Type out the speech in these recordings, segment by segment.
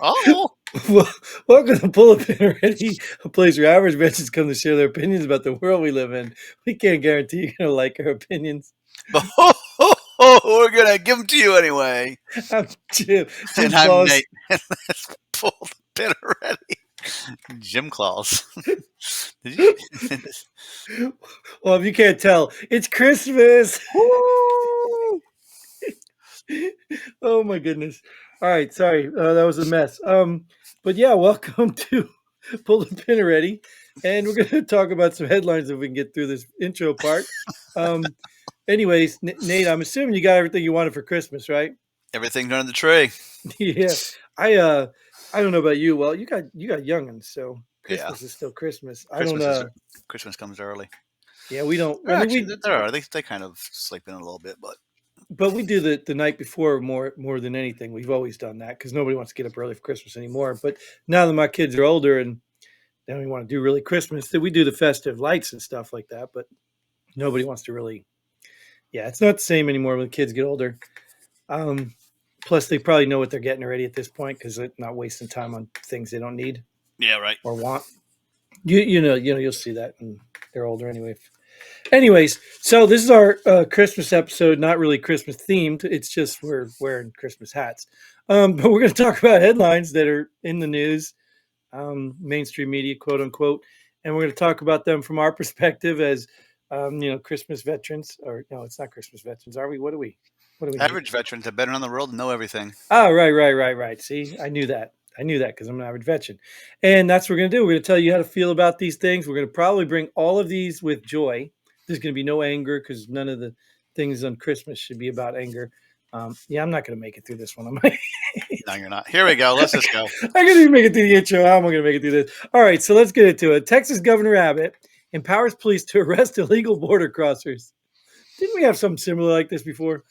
Oh, Welcome to Pull Up and Ready, a place where average veterans come to share their opinions about the world we live in. We can't guarantee you're going to like our opinions. but we're gonna give them to you anyway. I'm Jim. And Jim I'm Claus. Nate. And let's pull the pin already. Jim Claus. Did you? Well, if you can't tell, it's Christmas. Woo! Oh my goodness. All right, sorry, that was a mess. But yeah, welcome to Pull the Pin Already, and we're going to talk about some headlines if we can get through this intro part. Anyways, Nate, I'm assuming you got everything you wanted for Christmas, right? Everything under the tree. Yeah, I don't know about you. Well, you got youngins, so Christmas is still Christmas. Christmas comes early. Yeah, we don't. I mean, Actually, there are. They kind of sleep in a little bit, but we do the night before more than anything. We've always done that because nobody wants to get up early for Christmas anymore. But now that my kids are older and they don't even want to do really Christmas, we do the festive lights and stuff like that. But nobody wants to really. Yeah, it's not the same anymore when the kids get older. Plus, they probably know what they're getting already at this point because they're not wasting time on things they don't need. Yeah, right. Or want. You know, you'll see that when they're older anyway. Anyways, so this is our Christmas episode, not really Christmas themed. It's just we're wearing Christmas hats. But we're going to talk about headlines that are in the news, mainstream media, quote unquote. And we're going to talk about them from our perspective as, Christmas veterans. Or, no, it's not Christmas veterans, are we? What do we Average veterans have been around the world and know everything. Oh, right. See, I knew that because I'm an average veteran. And that's what we're going to do. We're going to tell you how to feel about these things. We're going to probably bring all of these with joy. There's going to be no anger because none of the things on Christmas should be about anger. Yeah, I'm not going to make it through this one. No, you're not. Here we go. Let's just go. I couldn't even make it through the intro. How am I going to make it through this? All right, so let's get into it. Texas Governor Abbott empowers police to arrest illegal border crossers. Didn't we have something similar like this before?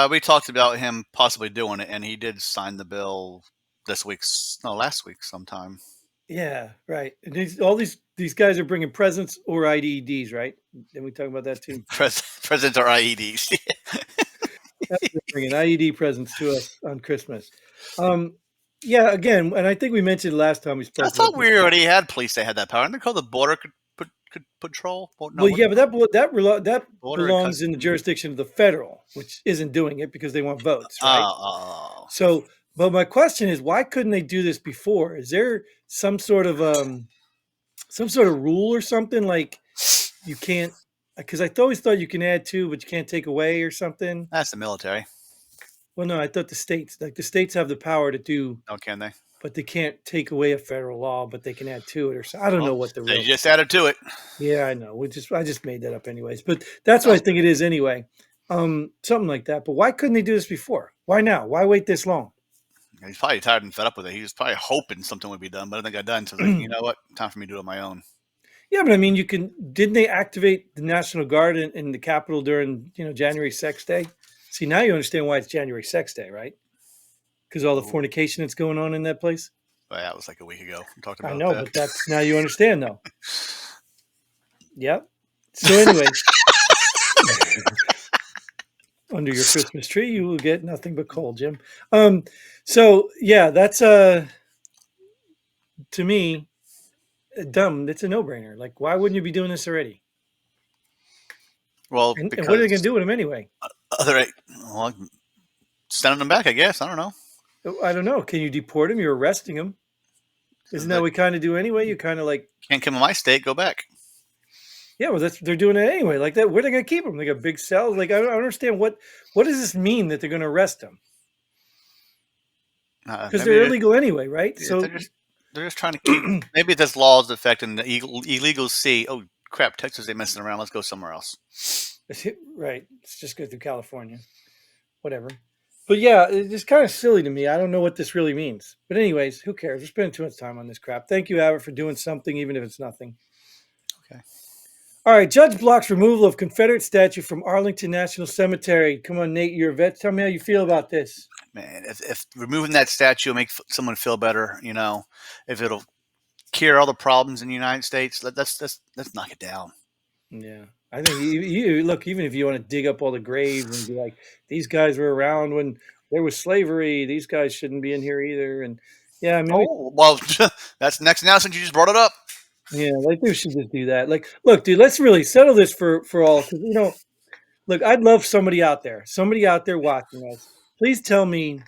We talked about him possibly doing it, and he did sign the bill last week sometime. Yeah, right. And all these guys are bringing presents or IEDs, right? Didn't we talk about that too? Presents or IEDs. They're bringing IED presents to us on Christmas. Yeah, again, and I think we mentioned last time we spoke. I thought we already had police that had that power. And they're called the Border Patrol. No, well, yeah, but that belongs in the jurisdiction of the federal, which isn't doing it because they want votes, right? Oh. So, but my question is, why couldn't they do this before? Is there some sort of rule or something like you can't? Because I always thought you can add to, but you can't take away or something. That's the military. Well, no, I thought the states have the power to do. Oh, can they? But they can't take away a federal law, but they can add to it or something. I don't know what the they just added to it. Yeah, I know. I just made that up anyways. But that's what I think it is anyway. Something like that. But why couldn't they do this before? Why now? Why wait this long? He's probably tired and fed up with it. He was probably hoping something would be done, but I think got done. So like, you know what? Time for me to do it on my own. Yeah, but I mean, didn't they activate the National Guard in the Capitol during, January Sex Day? See, now you understand why it's January Sex Day, right? Because all the fornication that's going on in that place. Well, that was like a week ago. We talked about I know, but that's now you understand, though. Yep. So anyway, under your Christmas tree, you will get nothing but coal, Jim. So yeah, that's to me dumb. It's a no-brainer. Like, why wouldn't you be doing this already? Well, and what are they going to do with them anyway? Sending them back, I guess. I don't know. I don't know. Can you deport them? You're arresting them. Isn't that what we kind of do anyway? You kind of like can't come in my state. Go back. Yeah, well, they're doing it anyway. Like that, where are they going to keep them? They got big cells. Like I don't understand what does this mean that they're going to arrest them? Because they're illegal anyway, right? Yeah, so they're just trying to keep. Maybe this law is affecting the illegals. See, oh crap, Texas, they messing around. Let's go somewhere else. Right. Let's just go through California. Whatever. But yeah, it's kind of silly to me. I don't know what this really means. But anyways, who cares? We're spending too much time on this crap. Thank you, Abbott, for doing something, even if it's nothing. Okay. All right. Judge blocks removal of Confederate statue from Arlington National Cemetery. Come on, Nate, you're a vet. Tell me how you feel about this. Man, if removing that statue will make someone feel better, if it'll cure all the problems in the United States, let's knock it down. Yeah. I think you look, even if you want to dig up all the graves and be like, these guys were around when there was slavery. These guys shouldn't be in here either. And yeah, maybe Oh well, that's next now since you just brought it up. yeah, like they should just do that. Like, look, dude, let's really settle this for all because look, I'd love somebody out there watching us. Please tell me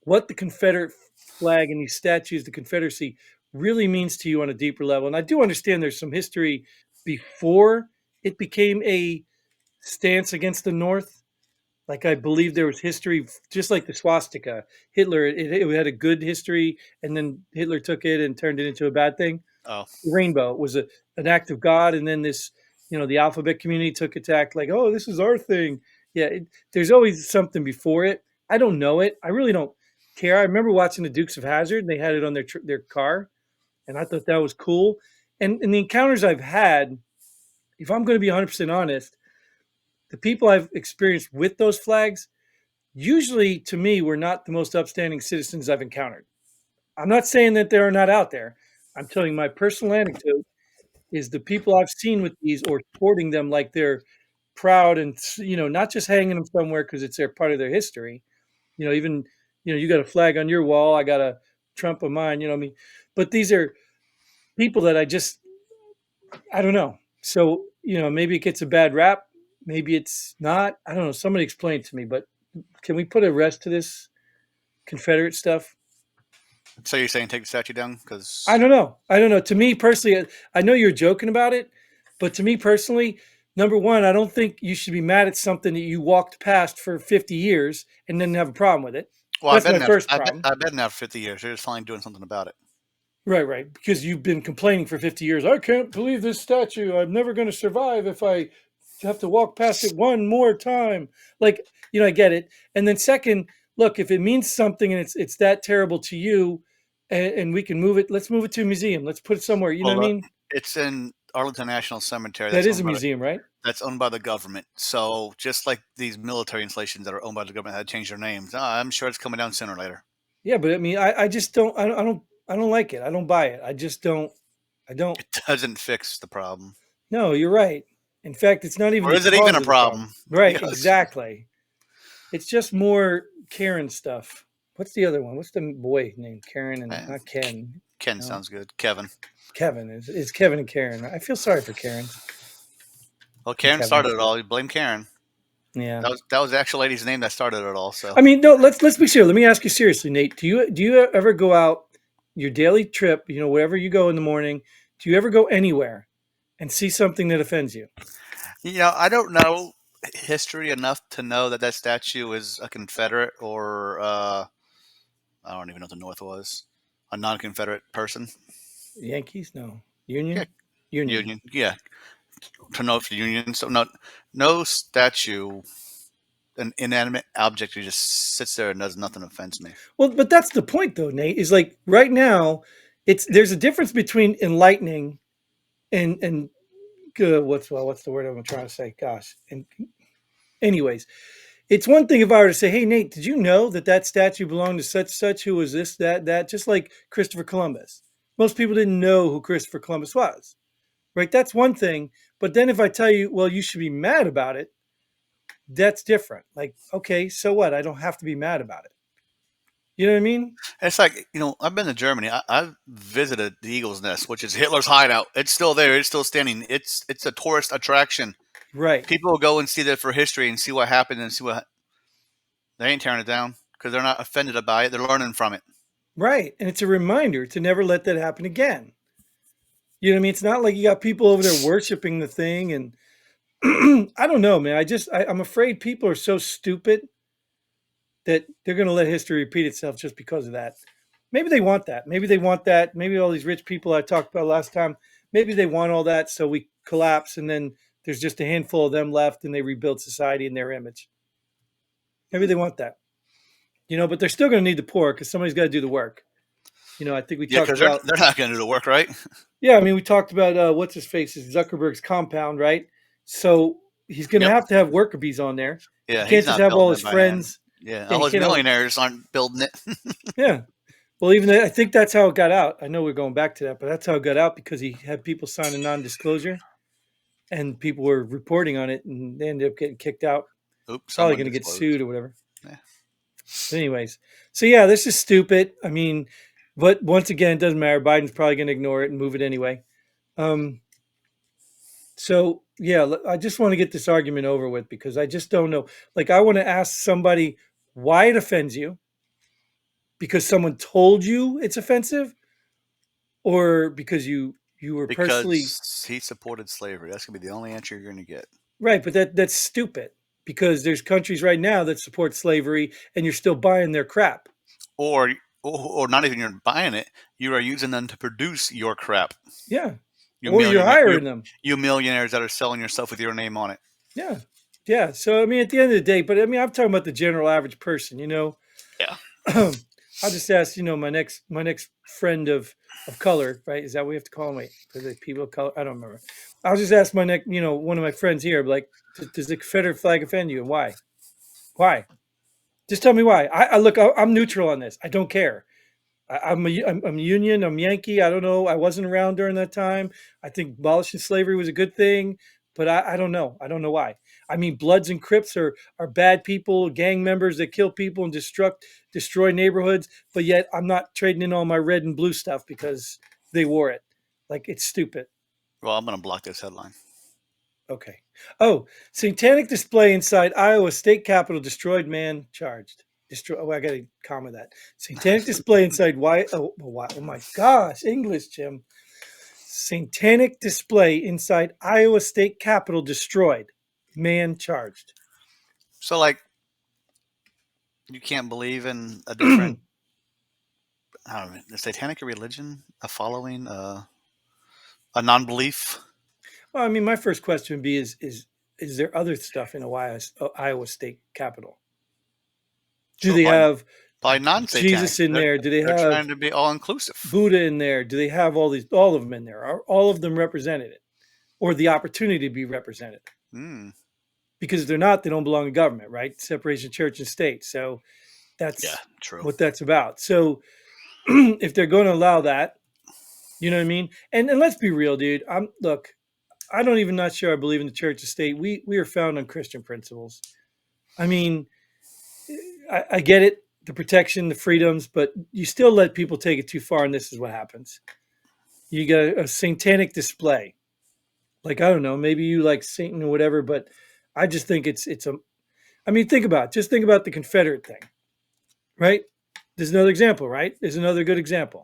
what the Confederate flag and these statues, the Confederacy, really means to you on a deeper level. And I do understand there's some history before it became a stance against the North. Like I believe there was history, just like the swastika. Hitler, it had a good history, and then Hitler took it and turned it into a bad thing. Oh, The rainbow was an act of God, and then this, the alphabet community took it to act like, oh, this is our thing. Yeah, there's always something before it. I don't know it. I really don't care. I remember watching the Dukes of Hazzard, and they had it on their car, and I thought that was cool. And the encounters I've had, if I'm going to be 100% honest, the people I've experienced with those flags usually to me were not the most upstanding citizens I've encountered. I'm not saying that they're not out there. I'm telling my personal anecdote is the people I've seen with these or sporting them like they're proud and not just hanging them somewhere because it's their part of their history. Even you got a flag on your wall, I got a Trump of mine. You know what I mean? But these are people that I don't know. So maybe it gets a bad rap, maybe it's not. I don't know. Somebody explain it to me. But can we put a rest to this Confederate stuff? so you're saying take the statue down I because don't know. I don't know. To me personally, I know you're joking about it, but to me personally, number one, I don't think you should be mad at something that you walked past for 50 years and didn't have a problem with it. well, That's my first problem. I've been now for 50 years. They're just finally doing something about it. Right, right. Because you've been complaining for 50 years. I can't believe this statue. I'm never going to survive if I have to walk past it one more time. Like, I get it. And then second, look, if it means something and it's that terrible to you and we can move it, let's move it to a museum. Let's put it somewhere. You know what I Well, mean? it's in Arlington National Cemetery. That is a museum, right? That's owned by the government. So just like these military installations that are owned by the government had to change their names, I'm sure it's coming down sooner or later. Yeah, but I mean, I just don't, I don't like it. I don't buy it. I just don't, I don't. It doesn't fix the problem, No, you're right. In fact, it's not even or the is it even cause a of the problem. problem? Right, Yes. exactly. It's just more Karen stuff. What's the other one? What's the boy named Karen and Eh, not Ken? Ken No, sounds good. Kevin. Kevin is Kevin and Karen. I feel sorry for Karens Well, and Karen started Kevins. it all. You blame Karen. Yeah. That was the actual lady's name that started it all. So I mean, no. Let's be serious. Let me ask you seriously, Nate. Do you ever go out your daily trip? Wherever you go in the morning, do you ever go anywhere and see something that offends you? I don't know history enough to know that that statue is a Confederate or I don't even know what the North was, a non-Confederate person. Yankees? No. Yeah, Union? Union. Union. Yeah, to know if the Union. So no statue, an inanimate object who just sits there and does nothing offends me. Well, but that's the point, though, Nate. Is like right now, there's a difference between enlightening and what's the word I'm trying to say? Gosh. And anyways, it's one thing if I were to say, "Hey, Nate, did you know that statue belonged to such such? Who was this, that?" Just like Christopher Columbus. Most people didn't know who Christopher Columbus was, right? That's one thing. But then if I tell you, well, you should be mad about it, that's different. Like, okay, so what? I don't have to be mad about it. You know what I mean? It's like I've been to Germany. I've visited the Eagle's Nest, which is Hitler's hideout. It's still there. It's still standing. It's a tourist attraction. Right. People will go and see that for history and see what happened and see what they ain't tearing it down because they're not offended by it. They're learning from it. Right. And it's a reminder to never let that happen again. You know what I mean? It's not like you got people over there worshiping the thing. And I don't know, man. I'm afraid people are so stupid that they're going to let history repeat itself just because of that. Maybe they want that. Maybe they want that. Maybe all these rich people I talked about last time, maybe they want all that. So we collapse and then there's just a handful of them left and they rebuild society in their image. Maybe they want that, but they're still going to need the poor because somebody's got to do the work. I think we Yeah, talked because they're about, they're not going to do the work, right? yeah, I mean, we talked about what's his face is Zuckerberg's compound, right? So he's going to Yep. have worker bees on there. Yeah, He he's can't just not have all building his it by hand. friends. Yeah, Yeah, all he his can't have, millionaires aren't building it. yeah. Well, even I think that's how it got out. I know we're going back to that, but that's how it got out because he had people sign a non-disclosure, and people were reporting on it, and they ended up getting kicked out. Oops, Probably someone going to get disclosed. sued or whatever. Yeah. But anyways, so yeah, this is stupid. I mean, but once again, it doesn't matter. Biden's probably going to ignore it and move it anyway. Um, so yeah, I just want to get this argument over with because I just don't know. Like, I want to ask somebody why it offends you because someone told you it's offensive, or because you were personally Because he supported slavery. That's gonna be the only answer you're gonna get. right. But that's stupid because there's countries right now that support slavery, and you're still buying their crap. Or or not even you're buying it. You are using them to produce your crap. Yeah, You or you're millionaire, hiring them. you millionaires that are selling yourself with your name on it. Yeah. Yeah. So I mean, at the end of the day, but I mean, I'm talking about the general average person. Yeah. I'll just ask, my next friend of color, right? Is that what we have to call them? Wait, are they people of color? I don't remember. I'll just ask my next, one of my friends here, like, does the Confederate flag offend you, and why? Why? Just tell me why. I look, I'm neutral on this. I don't care. I'm Union. I'm Yankee. I don't know. I wasn't around during that time. I think abolishing slavery was a good thing, but I don't know. I don't know why. I mean, Bloods and Crips are bad people, gang members that kill people and destroy neighborhoods. But yet, I'm not trading in all my red and blue stuff because they wore it. Like, it's stupid. Well, I'm gonna block this headline. Okay. Oh, satanic display inside Iowa State Capitol destroyed, man charged. Destroy. Oh, I got to comma that. Satanic display inside why? Oh, why? Oh my gosh, English, Jim. Satanic display inside Iowa State Capitol destroyed. Man charged. So, like, you can't believe in a different, I don't know, the satanic religion, a following, a non-belief. Well, I mean, my first question would be: Is there other stuff in Iowa State Capitol? Do So they have by non-satanic, Jesus in there? Do they they're have trying to be all inclusive. Buddha in there? Do they have all of them in there? Are all of them represented? Or the opportunity to be represented? Hmm. Because if they're not, they don't belong in government, right? Separation of church and state. So Yeah, that's true. what that's about. So if they're going to allow that, you know what I mean? And let's be real, dude. Look, I don't even not sure I believe in the church and state. We are found on Christian principles. I mean, I get it, the protection, the freedoms, but you still let people take it too far, and this is what happens. You got a satanic display. Like, I don't know, maybe you like Satan or whatever, but I just think it's a. I mean, just think about the Confederate thing, right? There's another example, right? There's another good example.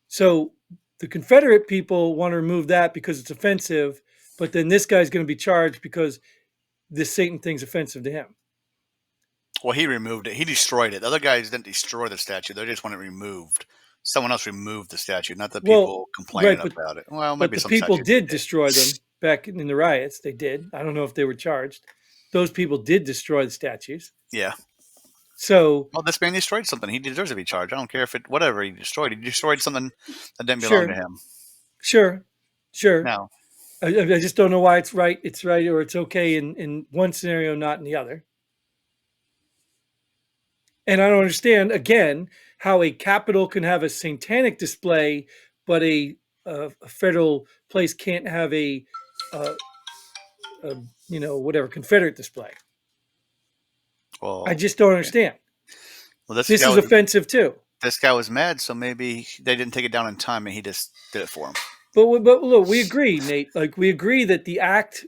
So the Confederate people want to remove that because it's offensive, but then this guy's going to be charged because this Satan thing's offensive to him. Well, he removed it. He destroyed it. The other guys didn't destroy the statue. They just want it removed. Someone else removed the statue, not the Well, people complaining right, about it. Well, but maybe the some people statues they did did. destroy them back in the riots. They did. I don't know if they were charged. Those people did destroy the statues. Yeah. So Well, this man destroyed something. He deserves to be charged. I don't care if it whatever he destroyed. He destroyed something that didn't belong to sure, him. sure, sure. Now, I just don't know why it's right. It's right or it's okay in one scenario, not in the other. And I don't understand again how a capital can have a satanic display, but a federal place can't have a, a whatever Confederate display. I well, just don't understand. well, This is offensive too. this guy was mad, so maybe they didn't take it down in time, and he just did it for him. But look, we agree, Nate. Like, we agree that the act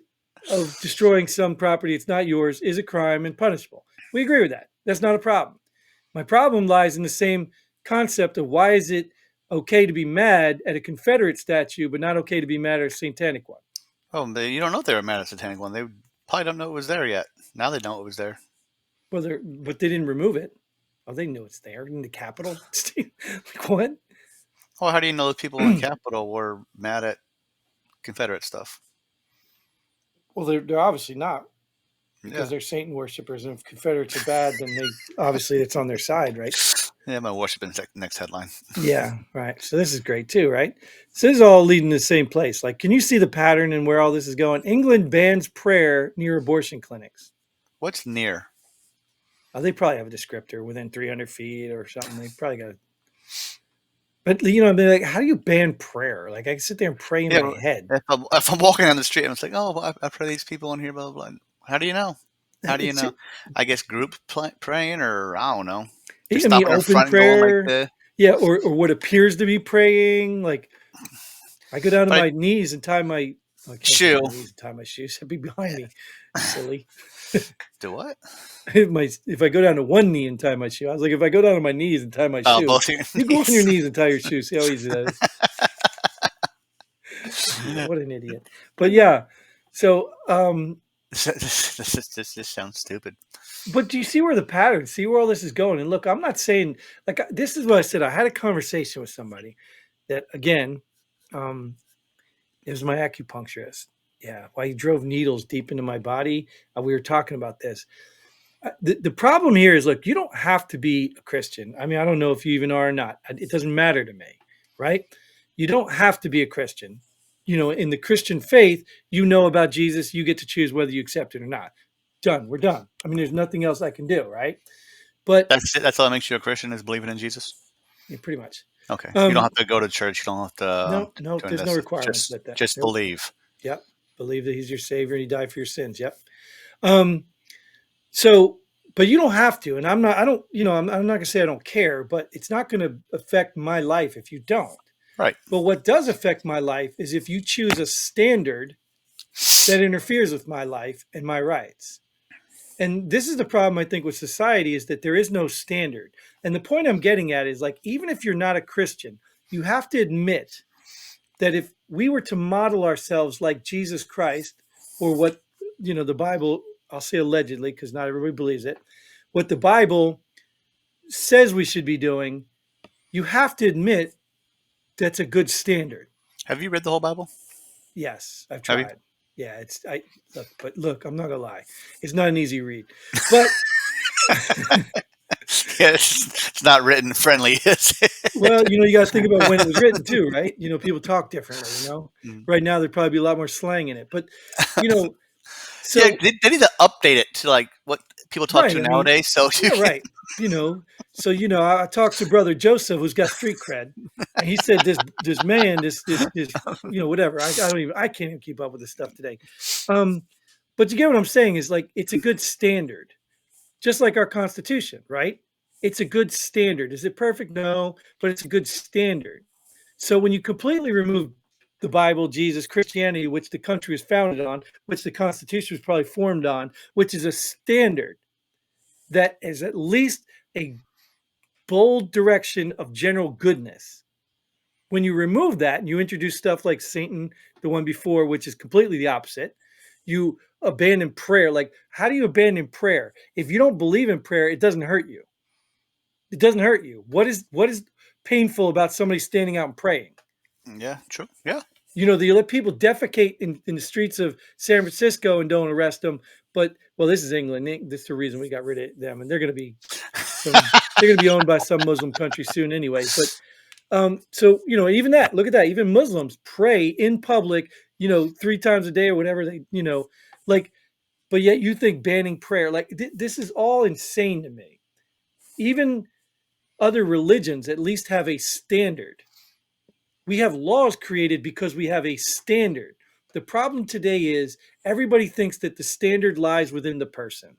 of destroying some property it's not yours is a crime and punishable. We agree with that. That's not a problem. My problem lies in the same concept of why is it okay to be mad at a Confederate statue, but not okay to be mad at a satanic one? Oh, you don't know if they were mad at the Satanic one. They probably don't know it was there yet. Now they know it was there. Well, but they didn't remove it. Oh, they knew it's there in the Capitol. Like, what? Well, how do you know the people in the Capitol were mad at Confederate stuff? Well, they're obviously not Yeah. because they're Satan worshippers, and if Confederates are bad, then they obviously it's on their side, right? Yeah, my worship next headline. Yeah, right. So this is great too, right? So this is all leading to the same place. Like, can you see the pattern and where all this is going? England bans prayer near abortion clinics. What's near? Oh, they probably have a descriptor within 300 feet or something. They probably got. But I mean, like, how do you ban prayer? Like, I can sit there and pray in Yeah, my head. if I'm walking down the street and it's like, oh, well, I pray these people in here, blah, blah, blah. How do you know? How do you It's know? I guess group praying, or I don't know. Just I mean, stopping in open front and going like prayer, the yeah, or what appears to be praying. Like I go down to like my knees and tie my. I can't go shoe. down my knees and tie my shoes. That'd be behind me, silly. Do what? If I go down to one knee and tie my shoe, I was like, if I go down on my knees and tie my Oh, shoe, both your you go on your knees. knees and tie your shoe. See how easy that is. What an idiot. But yeah, so This just sounds stupid. but do you see where the pattern? See where all this is going? And look, I'm not saying like this is what I said. I had a conversation with somebody that again, um, it was my acupuncturist. Yeah, why he drove needles deep into my body. We were talking about this. The problem here is look, you don't have to be a Christian. I mean, I don't know if you even are or not. It doesn't matter to me, right? You don't have to be a Christian. You know, in the Christian faith, you know about Jesus, you get to choose whether you accept it or not. Done. We're done. I mean, there's nothing else I can do, right? But That's it. That's all that makes you a Christian is believing in Jesus. yeah, pretty much. Okay, you don't Um, have to go to church. You don't have to no, no, join there's no this. requirements with that. Just Nope. believe. Yep. Believe that he's your savior and he died for your sins. Yep. Um, So, but you don't have to. And I'm not, I don't, you know, I'm not going to say I don't care, but it's not going to affect my life if you don't. Right. But what does affect my life is if you choose a standard that interferes with my life and my rights. And this is the problem I think with society is that there is no standard. And the point I'm getting at is like, even if you're not a Christian, you have to admit that if we were to model ourselves like Jesus Christ or what, you know, the Bible, I'll say allegedly because not everybody believes it, what the Bible says we should be doing, you have to admit that's a good standard. Have you read the whole Bible? Yes, I've Have you? tried. Yeah, it's I look, but look, I'm not gonna lie, it's not an easy read. But Yeah, it's not written friendly, is it? well, you know, you got to think about when it was written too, right? You know, people talk differently. You know, Mm. right now there'd probably be a lot more slang in it, but you know, Yeah, so they need to update it to like what people talk right. to I mean, nowadays. So you yeah, can. right. You know, so you know, I talked to brother Joseph, who's got street cred, and he said this man, this you know, whatever. I can't even keep up with this stuff today. Um, but you get what I'm saying is like it's a good standard, just like our Constitution, right? It's a good standard. Is it perfect? No, but it's a good standard. So when you completely remove the Bible, Jesus, Christianity, which the country was founded on, which the Constitution was probably formed on, which is a standard that is at least a bold direction of general goodness. When you remove that and you introduce stuff like Satan, the one before, which is completely the opposite, you abandon prayer. Like, how do you abandon prayer? If you don't believe in prayer, it doesn't hurt you. It doesn't hurt you. What is painful about somebody standing out and praying? Yeah, true. Yeah. You know, you let people defecate in the streets of San Francisco and don't arrest them. But well, this is England. This is the reason we got rid of them, and they're going to be owned by some Muslim country soon anyway. But so you know, even that, look at that. Even Muslims pray in public, you know, 3 times a day or whatever they, you know, like. But yet you think banning prayer, like this is all insane to me. Even other religions at least have a standard. We have laws created because we have a standard. The problem today is everybody thinks that the standard lies within the person.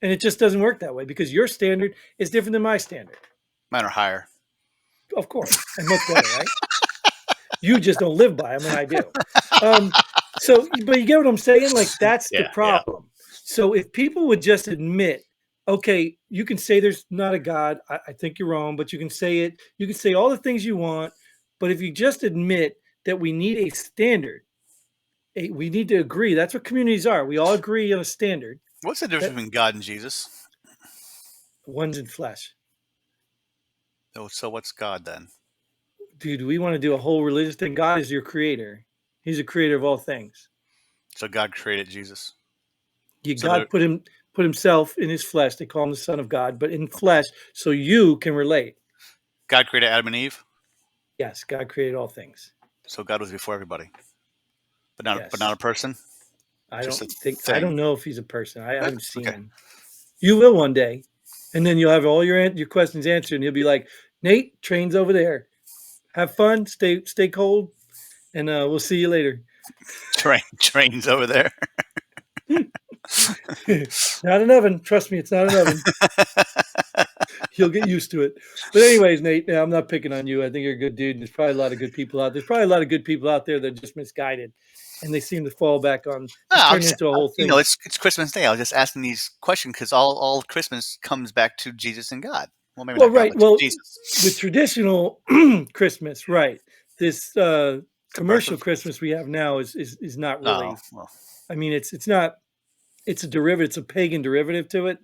And it just doesn't work that way because your standard is different than my standard. Mine are higher. Of course, and much better, right? You just don't live by them, and I do. So, but you get what I'm saying? Like, that's the Yeah, yeah. problem. So, if people would just admit, okay, you can say there's not a God. I think you're wrong, but you can say it. You can say all the things you want. But if you just admit that we need a standard, we need to agree. That's what communities are. We all agree on a standard What's the difference that between God and Jesus? one's in flesh. Oh, so what's God then? Dude, we want to do a whole religious thing. God is your creator. He's the creator of all things. So God created Jesus. So God put himself in his flesh. They call him the Son of God, but in flesh, so you can relate. God created Adam and Eve. Yes, God created all things. So God was before everybody, but not a Yes. person. I Just don't a I thing. don't know if he's a person. I haven't seen Okay. him. You will one day. And then you'll have all your questions answered and he'll be like, "Nate, train's over there. Have fun, stay cold, and we'll see you later." Trains over there. Not an oven. Trust me, it's not an oven. You'll get used to it. But anyways, Nate, I'm not picking on you. I think you're a good dude. And there's probably a lot of good people out. There's probably a lot of good people out there that are just misguided, and they seem to fall back on. This No, turned into a whole thing. it's Christmas Day. I was just asking these questions because all Christmas comes back to Jesus and God. Well, maybe Well, not God, right. but Well, with Jesus. traditional Christmas, right? This The birth commercial of Christmas we have now is not oh really. well, I mean, it's not. It's a derivative. It's a pagan derivative to it,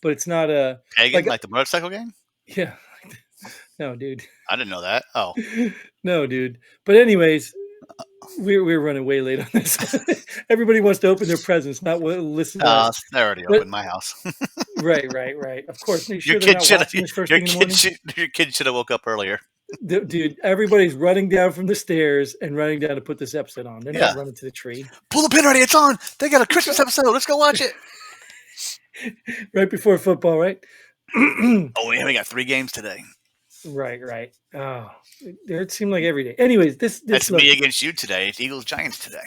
but it's not a pagan like. like the motorcycle game. Yeah, no, dude. I didn't know that. Oh, No, dude. But anyways, we're running way late on this. Everybody wants to open their presents, not listen to us. they already But opened my house. right. Of course, make sure they're not watching this first thing in the morning. Your kid should have woke up earlier. Dude, everybody's running down from the stairs and running down to put this episode on. They're Yeah, not running to the tree. pull the pin ready. It's on. They got a Christmas episode. Let's go watch it. Right before football, right? Oh yeah, we got 3 games today. Right. Oh, it seemed like every day. Anyways, this That's look. me against you today. It's Eagles Giants today.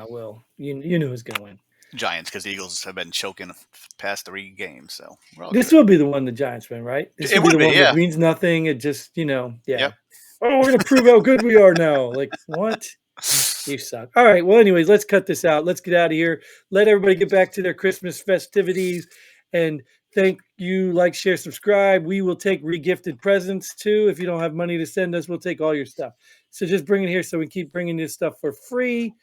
Well, you know who's gonna win. Giants because the Eagles have been choking past 3 games, so we're all This good. will be the one the Giants win, right? This It will be would the be, one yeah. that means nothing. It just, yeah. Yep. Oh, we're gonna prove how good we are now. Like, what? You suck. All right. Well, anyways, let's cut this out. Let's get out of here. Let everybody get back to their Christmas festivities. And thank you. Like, share, subscribe. We will take regifted presents too. If you don't have money to send us, we'll take all your stuff. So just bring it here so we keep bringing this stuff for free.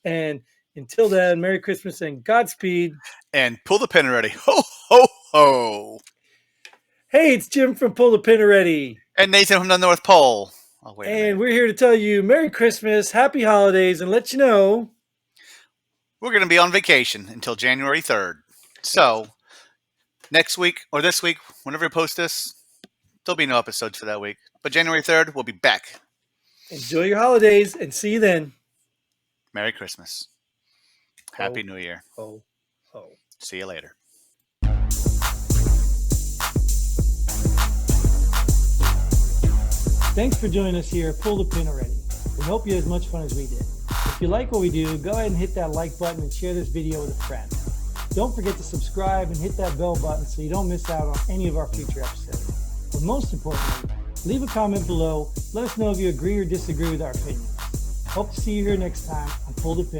And until then, Merry Christmas and Godspeed. And pull the pin ready. Ho, ho, ho. Hey, it's Jim from Pull the Pin Already. And Nathan from the North Pole. Oh, wait a minute. And we're here to tell you Merry Christmas, Happy Holidays, and let you know We're going to be on vacation until January 3rd. So, next week or this week, whenever we post this, there'll be no episodes for that week. But January 3rd, we'll be back. enjoy your holidays and see you then. Merry Christmas. Happy New Year. Ho. See you later. Thanks for joining us here at Pull the Pin Already. We hope you had as much fun as we did. If you like what we do, go ahead and hit that like button and share this video with a friend. Don't forget to subscribe and hit that bell button so you don't miss out on any of our future episodes. But most importantly, leave a comment below. Let us know if you agree or disagree with our opinions. Hope to see you here next time on Pull the Pin Already.